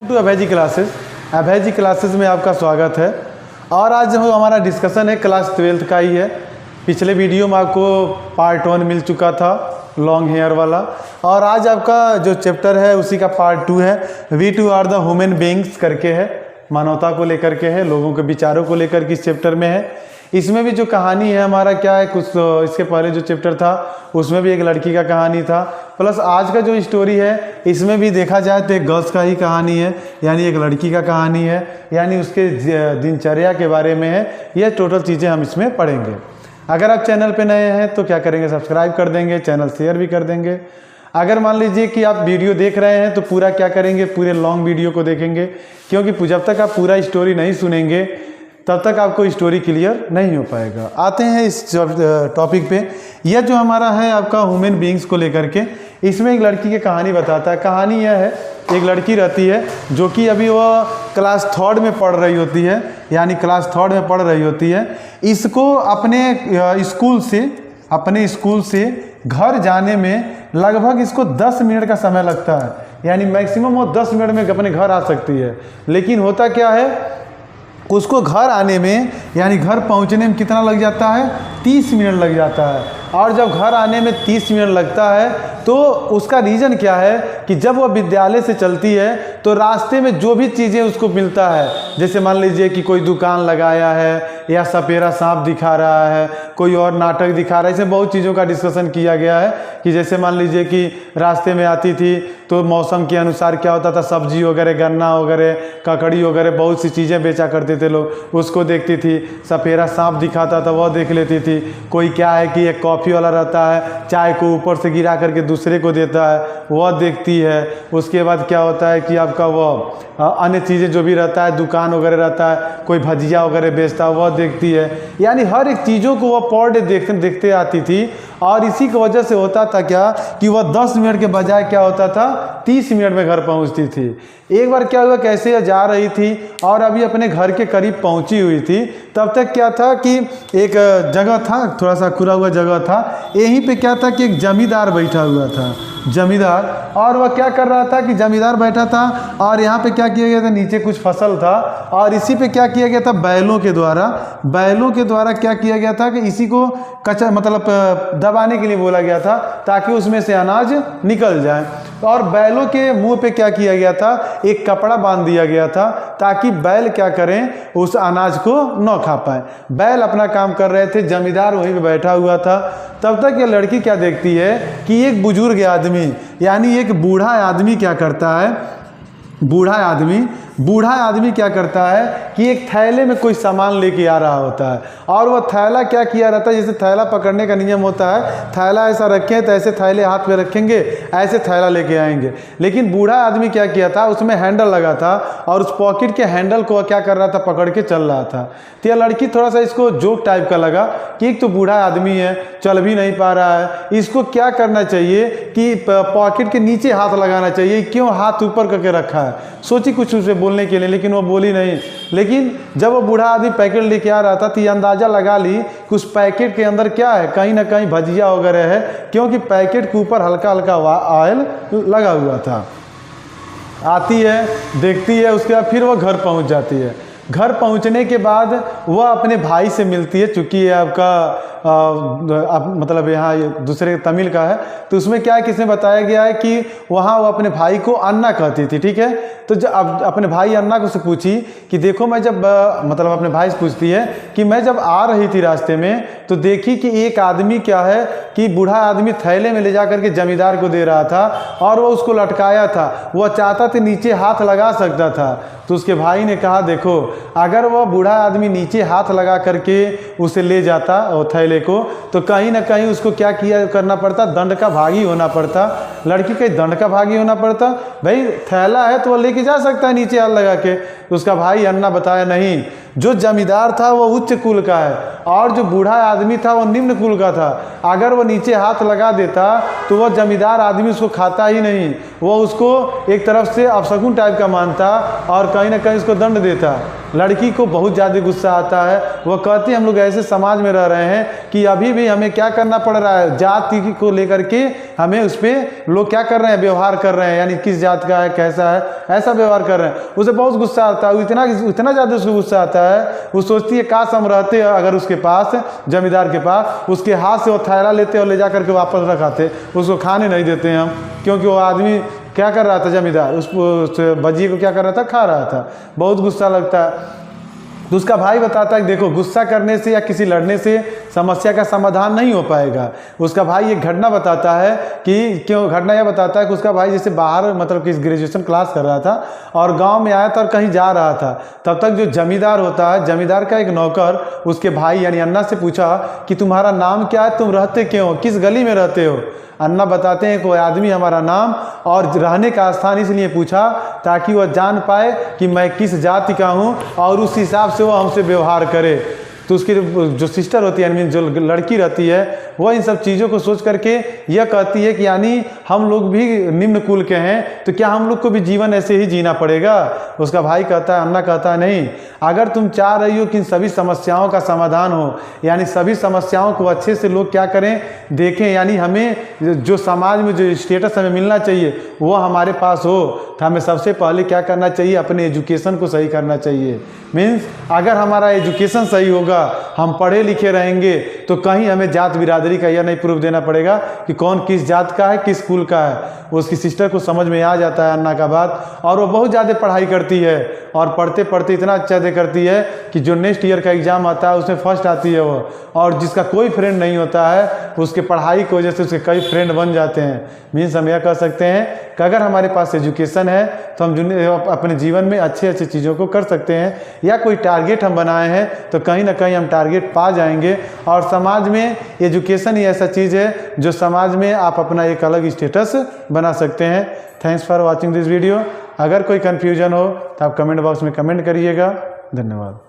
To Abhay ji classes. Abhay ji classes में आपका स्वागत है। और आज जो हमारा डिस्कशन है क्लास 12th का ही है। पिछले वीडियो में आपको पार्ट 1 मिल चुका था लॉन्ग हेयर वाला, और आज आपका जो चैप्टर है उसी का पार्ट 2 है। We two are the human beings करके है, मानवता को लेकर के है, लोगों के विचारों को लेकर के इस चैप्टर में है। इसमें भी जो कहानी है हमारा क्या है, कुछ इसके पहले जो चैप्टर था उसमें भी एक लड़की का कहानी था, प्लस आज का जो स्टोरी है इसमें भी देखा जाए तो एक गर्ल्स का ही कहानी है, यानी एक लड़की का कहानी है, यानी उसके दिनचर्या के बारे में है। ये टोटल चीज़ें हम इसमें पढ़ेंगे। अगर आप चैनल पे नए हैं तो क्या करेंगे, सब्सक्राइब कर देंगे, चैनल शेयर भी कर देंगे। अगर मान लीजिए कि आप वीडियो देख रहे हैं तो पूरा क्या करेंगे, पूरे लॉन्ग वीडियो को देखेंगे, क्योंकि जब तक आप पूरा स्टोरी नहीं सुनेंगे तब तक आपको स्टोरी क्लियर नहीं हो पाएगा। आते हैं इस टॉपिक पे। यह जो हमारा है आपका ह्यूमन बीइंग्स को लेकर के, इसमें एक लड़की की कहानी बताता है। कहानी यह है, एक लड़की रहती है जो कि अभी वह क्लास 3rd में पढ़ रही होती है, यानी क्लास 3rd में पढ़ रही होती है। इसको अपने स्कूल से घर जाने में लगभग इसको 10 मिनट का समय लगता है, यानी मैक्सिमम वो 10 मिनट में अपने घर आ सकती है। लेकिन होता क्या है, उसको घर आने में यानी घर पहुंचने में कितना लग जाता है, 30 मिनट लग जाता है। और जब घर आने में 30 मिनट लगता है तो उसका रीज़न क्या है कि जब वह विद्यालय से चलती है तो रास्ते में जो भी चीज़ें उसको मिलता है, जैसे मान लीजिए कि कोई दुकान लगाया है या सपेरा सांप दिखा रहा है, कोई और नाटक दिखा रहा है, इसमें बहुत चीज़ों का डिस्कशन किया गया है कि जैसे मान लीजिए कि रास्ते में आती थी तो मौसम के अनुसार क्या होता था, सब्जी वगैरह, गन्ना वगैरह, ककड़ी वगैरह, बहुत सी चीज़ें बेचा करते थे लोग, उसको देखती थी। सपेरा सांप दिखाता था वह देख लेती थी। कोई क्या है कि एक कॉफ़ी वाला रहता है, चाय को ऊपर से गिरा करके दूसरे को देता है, वह देखती है। उसके बाद क्या होता है कि आपका वह अन्य चीज़ें जो भी रहता है, दुकान वगैरह रहता है, कोई भजिया वगैरह बेचता है, वह देखती है। यानी हर एक चीज़ों को वह पर डे देखते आती थी। और इसी की वजह से होता था क्या कि वह 10 मिनट के बजाय क्या होता था, 30 मिनट में घर पहुंचती थी। एक बार क्या हुआ, कैसे जा रही थी और अभी अपने घर के करीब पहुंची हुई थी, तब तक क्या था कि एक जगह था, थोड़ा सा खुला हुआ जगह था, यहीं पे क्या था कि एक जमींदार बैठा हुआ था, जमींदार। और वह क्या कर रहा था कि जमींदार बैठा था और यहाँ पे क्या किया गया था, नीचे कुछ फसल था और इसी पे क्या किया गया था, बैलों के द्वारा क्या किया गया था कि इसी को कच्चा मतलब दबाने के लिए बोला गया था ताकि उसमें से अनाज निकल जाए। और बैलों के मुंह पे क्या किया गया था, एक कपड़ा बांध दिया गया था ताकि बैल क्या करें, उस अनाज को न खा पाए। बैल अपना काम कर रहे थे, जमींदार वहीं पे बैठा हुआ था। तब तक ये लड़की क्या देखती है कि एक बुजुर्ग आदमी, यानी एक बूढ़ा आदमी क्या करता है, बूढ़ा आदमी क्या करता है कि एक थैले में कोई सामान लेके आ रहा होता है। और वह थैला क्या किया रहता है, जैसे थैला पकड़ने का नियम होता है, थैला ऐसा रखें तो ऐसे थैले हाथ में रखेंगे, ऐसे थैला लेके आएंगे। लेकिन बूढ़ा आदमी क्या किया था, उसमें हैंडल लगा था और उस पॉकेट के हैंडल को क्या कर रहा था, पकड़ के चल रहा था। तो यह लड़की थोड़ा सा इसको जोक टाइप का लगा कि एक तो बूढ़ा आदमी है, चल भी नहीं पा रहा है, इसको क्या करना चाहिए कि पॉकेट के नीचे हाथ लगाना चाहिए, क्यों हाथ ऊपर करके रखा है। सोची कुछ उसे बोलने के लिए, लेकिन वो बोली नहीं। लेकिन जब वो बूढ़ा आदमी पैकेट लेके आ रहा था तो ये अंदाज़ा लगा ली कि उस पैकेट के अंदर क्या है, कहीं ना कहीं भजिया वगैरह है, क्योंकि पैकेट के ऊपर हल्का हल्का ऑयल लगा हुआ था। आती है, देखती है, उसके बाद फिर वो घर पहुंच जाती है। घर पहुंचने के बाद वह अपने भाई से मिलती है, चूँकि ये आपका मतलब यहाँ दूसरे तमिल का है, तो उसमें क्या है कि इसमें बताया गया है कि वहाँ वो अपने भाई को अन्ना कहती थी, ठीक है। तो जब अपने भाई अन्ना को से पूछी कि देखो मैं जब मतलब अपने भाई से पूछती है कि मैं जब आ रही थी रास्ते में तो देखी कि एक आदमी क्या है कि बूढ़ा आदमी थैले में ले जा करके जमींदार को दे रहा था और वह उसको लटकाया था, वह चाहता था नीचे हाथ लगा सकता था। तो उसके भाई ने कहा देखो, अगर वह बूढ़ा आदमी नीचे हाथ लगा करके उसे ले जाता और थैले को, तो कहीं ना कहीं उसको क्या करना पड़ता, दंड का भागी होना पड़ता। लड़की के दंड का भागी होना पड़ता। भाई थैला है तो वह लेके जा सकता है नीचे हाथ लगा के। तो उसका भाई अन्ना बताया नहीं, जो जमींदार था वो उच्च कुल का है और जो बूढ़ा आदमी था वो निम्न कुल का था। अगर वो नीचे हाथ लगा देता तो वह जमींदार आदमी उसको खाता ही नहीं, वो उसको एक तरफ से अपशकुन टाइप का मानता और कहीं ना कहीं उसको दंड देता। लड़की को बहुत ज़्यादा गुस्सा आता है वो कहती है हम लोग ऐसे समाज में रह रहे हैं कि अभी भी हमें क्या करना पड़ रहा है, जाति को लेकर के हमें उस पर लोग क्या कर रहे हैं, व्यवहार कर रहे हैं, यानी किस जात का है, कैसा है, ऐसा व्यवहार कर रहे हैं। उसे बहुत गुस्सा आता है, इतना ज़्यादा उसको गुस्सा आता है, वो सोचती है काश हम रहते अगर उसके पास, जमींदार के पास, उसके हाथ से वो थैला लेते और ले जा करके वापस रखाते, उसको खाने नहीं देते हम, क्योंकि वो आदमी क्या कर रहा था, जमींदार उस भजिए को क्या कर रहा था, खा रहा था। बहुत गुस्सा लगता है। तो उसका भाई बताता है कि देखो, गुस्सा करने से या किसी लड़ने से समस्या का समाधान नहीं हो पाएगा। उसका भाई एक घटना बताता है कि क्यों, घटना यह बताता है कि उसका भाई जैसे बाहर मतलब कि ग्रेजुएशन क्लास कर रहा था और गांव में आया था और कहीं जा रहा था, तब तक जो जमींदार होता है, जमींदार का एक नौकर उसके भाई यानी अन्ना से पूछा कि तुम्हारा नाम क्या है, तुम रहते क्यों हो, किस गली में रहते हो। अन्ना बताते हैं कोई आदमी हमारा नाम और रहने का स्थान इसलिए पूछा ताकि वह जान पाए कि मैं किस जाति का हूँ और उस हिसाब से वो हमसे व्यवहार करे। तो उसकी जो सिस्टर होती है, यानी जो लड़की रहती है, वह इन सब चीज़ों को सोच करके यह कहती है कि यानी हम लोग भी निम्न कुल के हैं, तो क्या हम लोग को भी जीवन ऐसे ही जीना पड़ेगा। उसका भाई कहता है, अन्ना कहता है नहीं, अगर तुम चाह रही हो कि इन सभी समस्याओं का समाधान हो, यानी सभी समस्याओं को अच्छे से लोग क्या करें, देखें, यानी हमें जो समाज में जो स्टेटस हमें मिलना चाहिए वो हमारे पास हो, तो हमें सबसे पहले क्या करना चाहिए, अपने एजुकेशन को सही करना चाहिए। मीन्स अगर हमारा एजुकेशन सही होगा, हम पढ़े लिखे रहेंगे, तो कहीं हमें जात बिरादरी का यह नहीं प्रूफ देना पड़ेगा कि कौन किस जात का है, किस कुल का है। उसकी सिस्टर को समझ में आ जाता है अन्ना का बात, और वो बहुत ज़्यादा पढ़ाई करती है और पढ़ते पढ़ते इतना अच्छा से करती है कि जो नेक्स्ट ईयर का एग्ज़ाम आता है उसमें फर्स्ट आती है वो, और जिसका कोई फ्रेंड नहीं होता है उसके पढ़ाई की वजह से उसके कई फ्रेंड बन जाते हैं। मीन्स हम यह कह सकते हैं कि अगर हमारे पास एजुकेशन है तो हम अपने जीवन में अच्छे अच्छे चीज़ों को कर सकते हैं, या कोई टारगेट हम बनाए हैं तो कहीं ना कहीं हम टारगेट पा जाएंगे। और समाज में एजुकेशन ही ऐसा चीज़ है जो समाज में आप अपना एक अलग स्टेटस बना सकते हैं। Thanks for watching this video. अगर कोई कन्फ्यूजन हो तो आप कमेंट बॉक्स में कमेंट करिएगा। धन्यवाद।